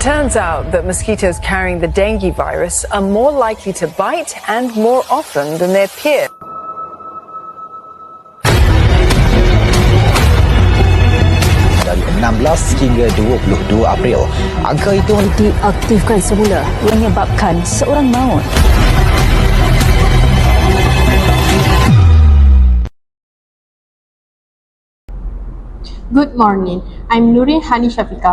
turns out that mosquitoes carrying the dengue virus are more likely to bite and more often than their peers. Dari 16 hingga 22 April, angka itu diaktifkan semula yang menyebabkan seorang maut. Good morning, I'm NURIN SYAFIQAH.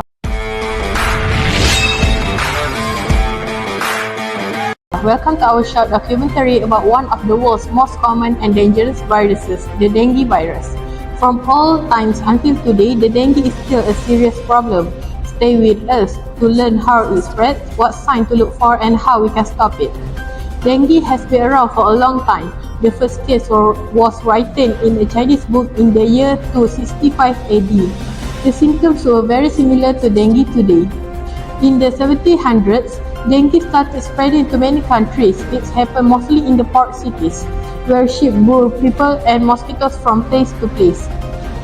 Welcome to our short documentary about one of the world's most common and dangerous viruses, the dengue virus. From all times until today, the dengue is still a serious problem. Stay with us to learn how it spreads, what signs to look for, and how we can stop it. Dengue has been around for a long time. The first case was written in a Chinese book in the year 265 AD. The symptoms were very similar to dengue today. In the 1700s, dengue started spreading to many countries. It happened mostly in the port cities, where ships bore people and mosquitoes from place to place.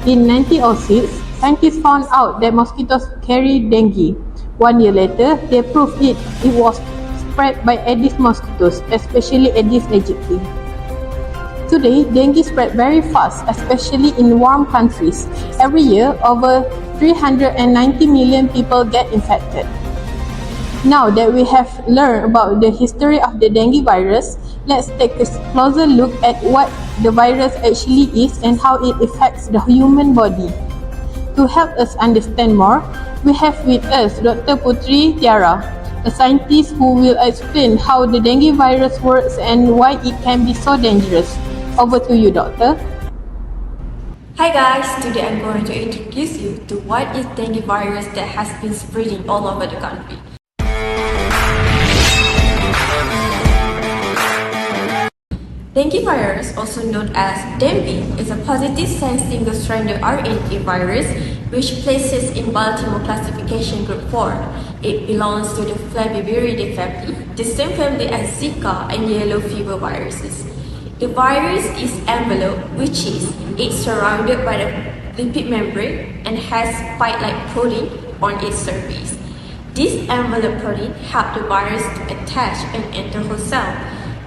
In 1906, scientists found out that mosquitoes carry dengue. 1 year later, they proved it was spread by Aedes mosquitoes, especially Aedes aegypti. Today, dengue spread very fast, especially in warm countries. Every year, over 390 million people get infected. Now that we have learned about the history of the dengue virus, let's take a closer look at what the virus actually is and how it affects the human body. To help us understand more, we have with us Dr. PUTERI, TIARA, a scientist who will explain how the dengue virus works and why it can be so dangerous. Over to you, Doctor. Hi guys, today I'm going to introduce you to what is dengue virus that has been spreading all over the country. Dengue virus, also known as dengue, is a positive sense single-stranded RNA virus which places in Baltimore classification group 4. It belongs to the Flaviviridae family, the same family as Zika and yellow fever viruses. The virus is enveloped, which is it's surrounded by the lipid membrane and has spike-like protein on its surface. This envelope protein helps the virus to attach and enter whole cell.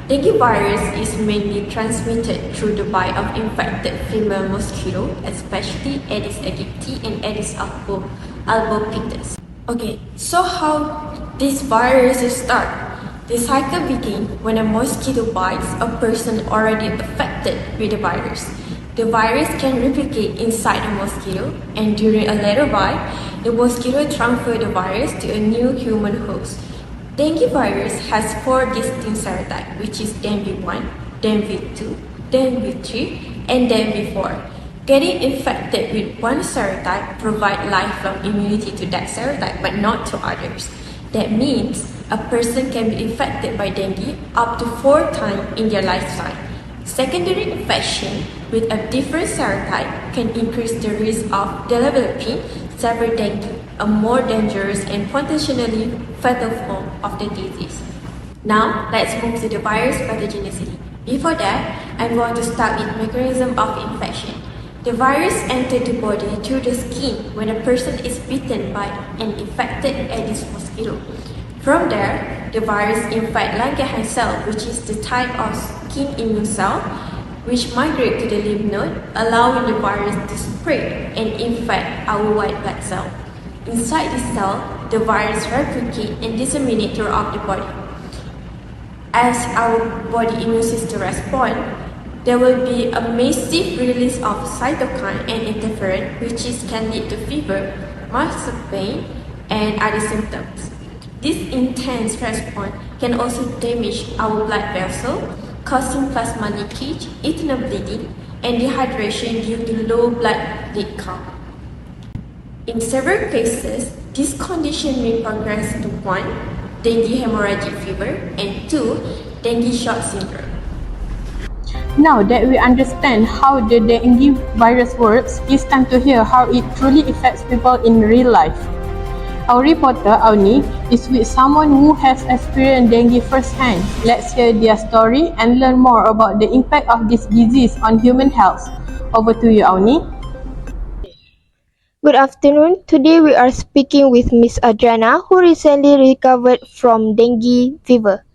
Dengue virus is mainly transmitted through the bite of infected female mosquito, especially Aedes aegypti and Aedes albopictus. Okay, so how this virus starts? The cycle begins when a mosquito bites a person already affected with the virus. The virus can replicate inside the mosquito, and during a later bite, the mosquito transfers the virus to a new human host. Dengue virus has 4 distinct serotypes, which is dengue 1, dengue 2, dengue 3, and dengue 4. Getting infected with one serotype provides lifelong immunity to that serotype, but not to others. That means a person can be infected by dengue up to 4 times in their lifetime. Secondary infection with a different serotype can increase the risk of developing severe dengue, a more dangerous and potentially fatal form of the disease. Now, let's move to the virus pathogenicity. Before that, I'm going to start with mechanism of infection. The virus enters the body through the skin when a person is bitten by an infected Aedes mosquito. From there, the virus infects Langerhans cell, which is the type of skin immune cell, which migrate to the lymph node, allowing the virus to spread and infect our white blood cell. Inside the cell, the virus replicates and disseminates throughout the body. As our body immune system responds, there will be a massive release of cytokine and interferon, which can lead to fever, muscle pain, and other symptoms. This intense response can also damage our blood vessel, causing plasma leakage, internal bleeding, and dehydration due to low blood count. In several cases, this condition may progress to 1. Dengue hemorrhagic fever, and 2. Dengue shock syndrome. Now that we understand how the dengue virus works, it's time to hear how it truly affects people in real life. Our reporter, AUNI, is with someone who has experienced dengue firsthand. Let's hear their story and learn more about the impact of this disease on human health. Over to you, AUNI. Good afternoon. Today we are speaking with Miss Adriana, who recently recovered from dengue fever.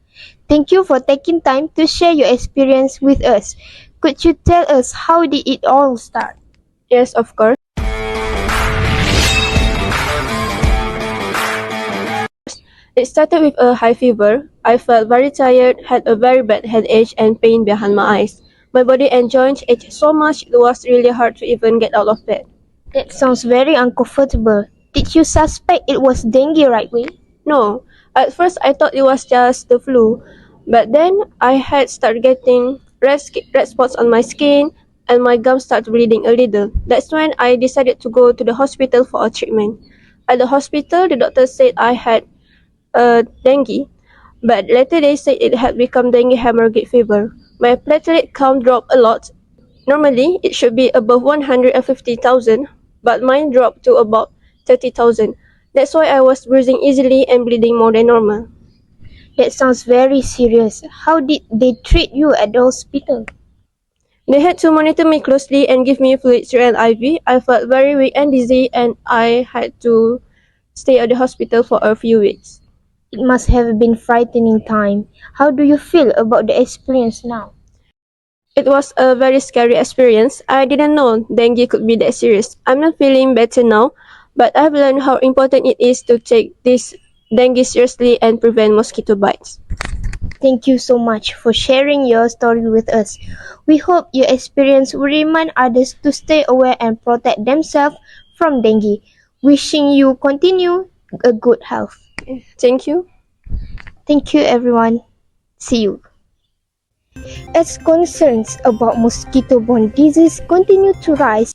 Thank you for taking time to share your experience with us. Could you tell us how did it all start? Yes, of course. It started with a high fever. I felt very tired, had a very bad headache and pain behind my eyes. My body and joints ached so much it was really hard to even get out of bed. That sounds very uncomfortable. Did you suspect it was dengue right away? No, at first I thought it was just the flu, but then I had started getting red spots on my skin and my gums started bleeding a little. That's when I decided to go to the hospital for a treatment. At the hospital, the doctor said I had dengue, but later they said it had become dengue hemorrhagic fever. My platelet count dropped a lot. Normally, it should be above 150,000, but mine dropped to about 30,000. That's why I was bruising easily and bleeding more than normal. That sounds very serious. How did they treat you at the hospital? They had to monitor me closely and give me fluids through an IV. I felt very weak and dizzy, and I had to stay at the hospital for a few weeks. It must have been frightening time. How do you feel about the experience now? It was a very scary experience. I didn't know dengue could be that serious. I'm not feeling better now, but I've learned how important it is to take this dengue seriously and prevent mosquito bites. Thank you so much for sharing your story with us. We hope your experience will remind others to stay aware and protect themselves from dengue. Wishing you continue a good health. Thank you. Thank you, everyone. See you. As concerns about mosquito-borne disease continue to rise,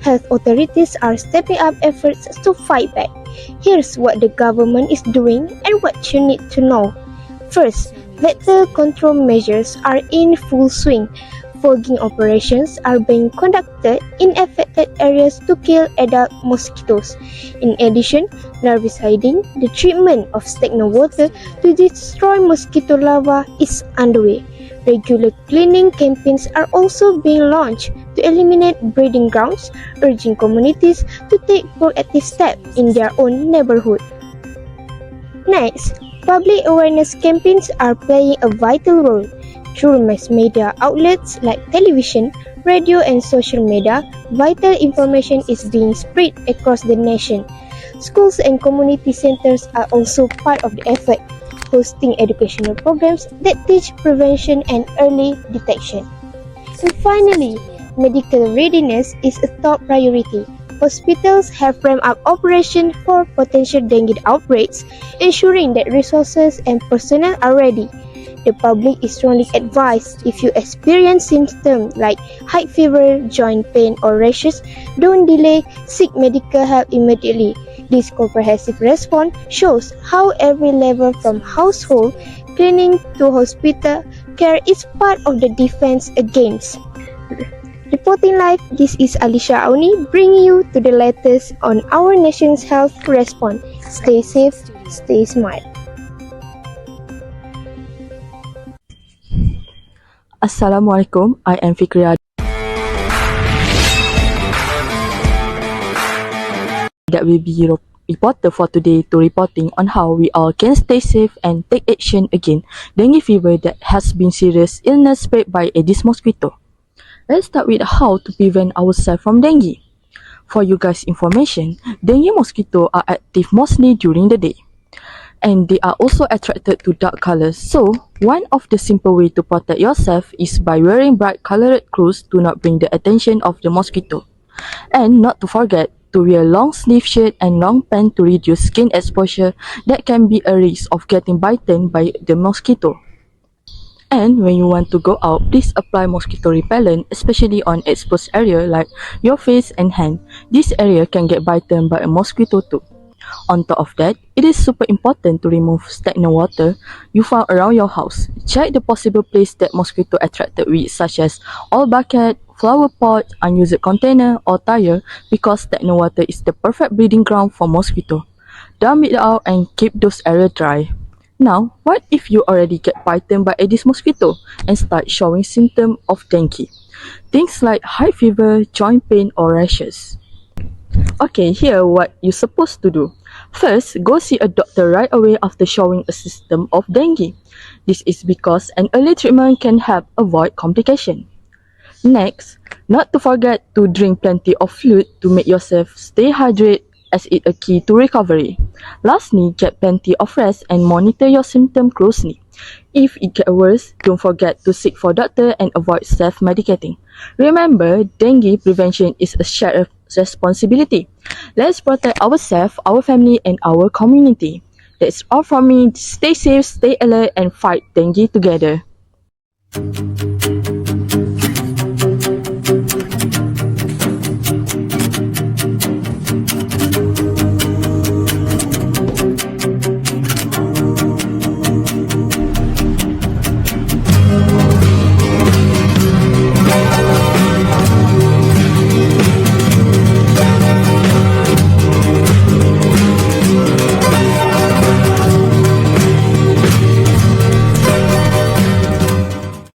health authorities are stepping up efforts to fight back. Here's what the government is doing and what you need to know. First, vector control measures are in full swing. Fogging operations are being conducted in affected areas to kill adult mosquitoes. In addition, larviciding, the treatment of stagnant water to destroy mosquito larvae, is underway. Regular cleaning campaigns are also being launched to eliminate breeding grounds, urging communities to take proactive steps in their own neighborhood. Next, public awareness campaigns are playing a vital role. Through mass media outlets like television, radio, and social media, vital information is being spread across the nation. Schools and community centers are also part of the effort, hosting educational programs that teach prevention and early detection. And finally, medical readiness is a top priority. Hospitals have ramped up operations for potential dengue outbreaks, ensuring that resources and personnel are ready. The public is strongly advised if you experience symptoms like high fever, joint pain, or rashes, don't delay, seek medical help immediately. This comprehensive response shows how every level from household cleaning to hospital care is part of the defense against. Reporting live, this is ALIAH AUNI bringing you to the latest on our nation's health response. Stay safe, stay smart. Assalamualaikum, I am FIKRIYAH. That will be your reporter for today to reporting on how we all can stay safe and take action against dengue fever that has been serious illness spread by Aedes mosquito. Let's start with how to prevent ourselves from dengue. For you guys' information, dengue mosquito are active mostly during the day, and they are also attracted to dark colors. So, one of the simple way to protect yourself is by wearing bright colored clothes to not bring the attention of the mosquito. And not to forget to wear long sleeve shirt and long pants to reduce skin exposure that can be a risk of getting bitten by the mosquito. And when you want to go out, please apply mosquito repellent, especially on exposed area like your face and hand. This area can get bitten by a mosquito too. On top of that, it is super important to remove stagnant water you found around your house. Check the possible place that mosquito attracted with, such as old bucket, flower pot, unused container, or tire, because stagnant water is the perfect breeding ground for mosquito. Dump it out and keep those areas dry. Now, what if you already get bitten by Aedes mosquito and start showing symptoms of dengue? Things like high fever, joint pain, or rashes. Okay, here what you're supposed to do. First, go see a doctor right away after showing a symptom of dengue. This is because an early treatment can help avoid complication. Next, not to forget to drink plenty of fluid to make yourself stay hydrated, as it a key to recovery. Lastly, get plenty of rest and monitor your symptoms closely. If it gets worse, don't forget to seek for doctor and avoid self-medicating. Remember, dengue prevention is a shared responsibility. Let's protect ourselves, our family, and our community. That's all from me. Stay safe, stay alert, and fight dengue together.